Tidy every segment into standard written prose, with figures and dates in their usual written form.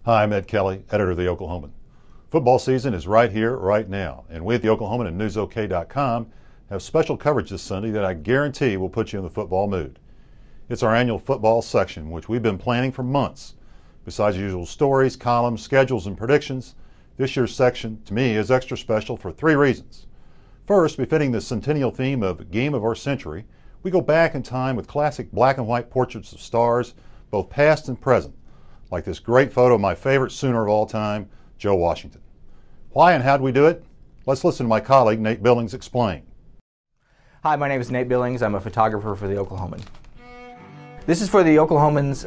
Hi, I'm Ed Kelley, editor of the Oklahoman. Football season is right here, right now, and we at the Oklahoman and newsok.com have special coverage this Sunday that I guarantee will put you in the football mood. It's our annual football section, which we've been planning for months. Besides usual stories, columns, schedules, and predictions, this year's section, to me, is extra special for three reasons. First, befitting the centennial theme of Game of Our Century, we go back in time with classic black and white portraits of stars, both past and present, like this great photo of my favorite Sooner of all time, Joe Washington. Why and how do we do it? Let's listen to my colleague, Nate Billings, explain. Hi, my name is Nate Billings. I'm a photographer for the Oklahoman. This is for the Oklahoman's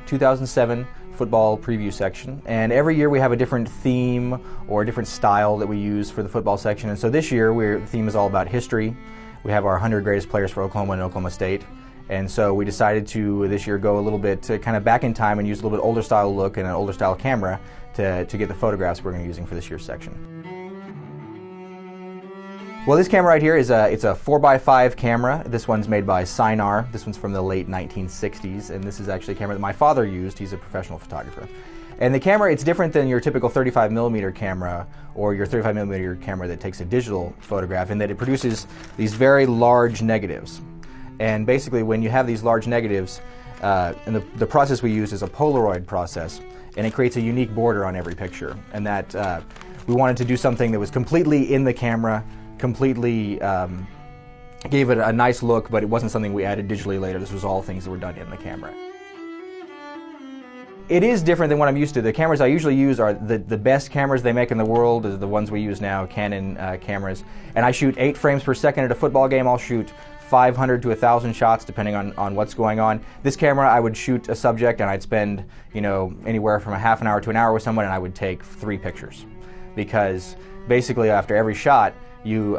2007 football preview section, and every year we have a different theme or a different style that we use for the football section. And so this year the theme is all about history. We have our 100 greatest players for Oklahoma and Oklahoma State, and so we decided to this year go a little bit kind of back in time and use a little bit older style look and an older style camera to get the photographs we're going to be using for this year's section. Well, this camera right here is it's a 4x5 camera. This one's made by Sinar. This one's from the late 1960s, and this is actually a camera that my father used. He's a professional photographer. And the camera, it's different than your typical 35mm camera or your 35mm camera that takes a digital photograph, in that it produces these very large negatives. And basically, when you have these large negatives, and the process we use is a Polaroid process, and it creates a unique border on every picture. And that we wanted to do something that was completely in the camera, completely gave it a nice look, but it wasn't something we added digitally later. This was all things that were done in the camera. It is different than what I'm used to. The cameras I usually use are the best cameras they make in the world, is the ones we use now, Canon cameras. And I shoot 8 frames per second at a football game. I'll shoot 500 to 1,000 shots depending on what's going on. This camera, I would shoot a subject and I'd spend, anywhere from a half an hour to an hour with someone, and I would take 3 pictures. Because basically after every shot, you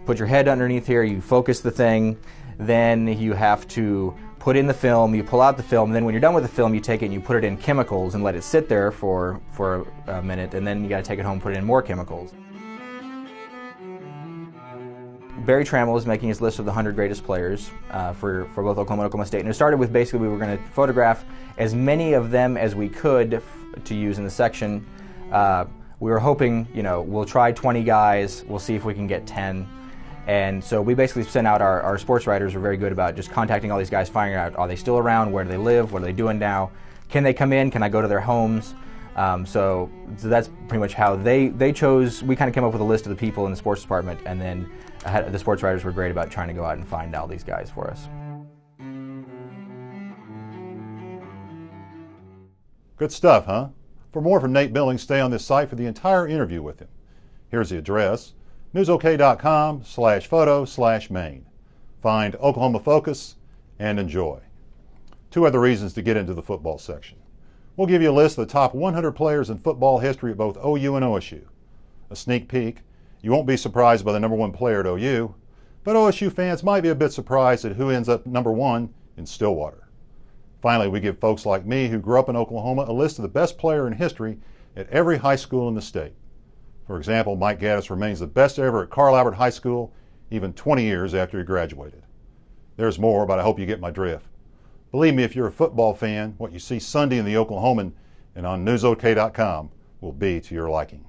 put your head underneath here, you focus the thing, then you have to put in the film, you pull out the film, and then when you're done with the film, you take it and you put it in chemicals and let it sit there for a minute, and then you got to take it home and put it in more chemicals. Barry Trammell is making his list of the 100 greatest players for both Oklahoma and Oklahoma State. And it started with basically we were going to photograph as many of them as we could to use in the section. We were hoping, we'll try 20 guys, we'll see if we can get 10. And so we basically sent out our sports writers are very good about just contacting all these guys, finding out, are they still around, where do they live, what are they doing now, can they come in, can I go to their homes? So that's pretty much how they chose. We kind of came up with a list of the people in the sports department, and then the sports writers were great about trying to go out and find all these guys for us. Good stuff, huh? For more from Nate Billings, stay on this site for the entire interview with him. Here's the address, newsok.com/photo/main. Find Oklahoma Focus and enjoy. 2 other reasons to get into the football section. We'll give you a list of the top 100 players in football history at both OU and OSU. A sneak peek, you won't be surprised by the number 1 player at OU, but OSU fans might be a bit surprised at who ends up number 1 in Stillwater. Finally, we give folks like me who grew up in Oklahoma a list of the best player in history at every high school in the state. For example, Mike Gaddis remains the best ever at Carl Albert High School, even 20 years after he graduated. There's more, but I hope you get my drift. Believe me, if you're a football fan, what you see Sunday in the Oklahoman and on newsok.com will be to your liking.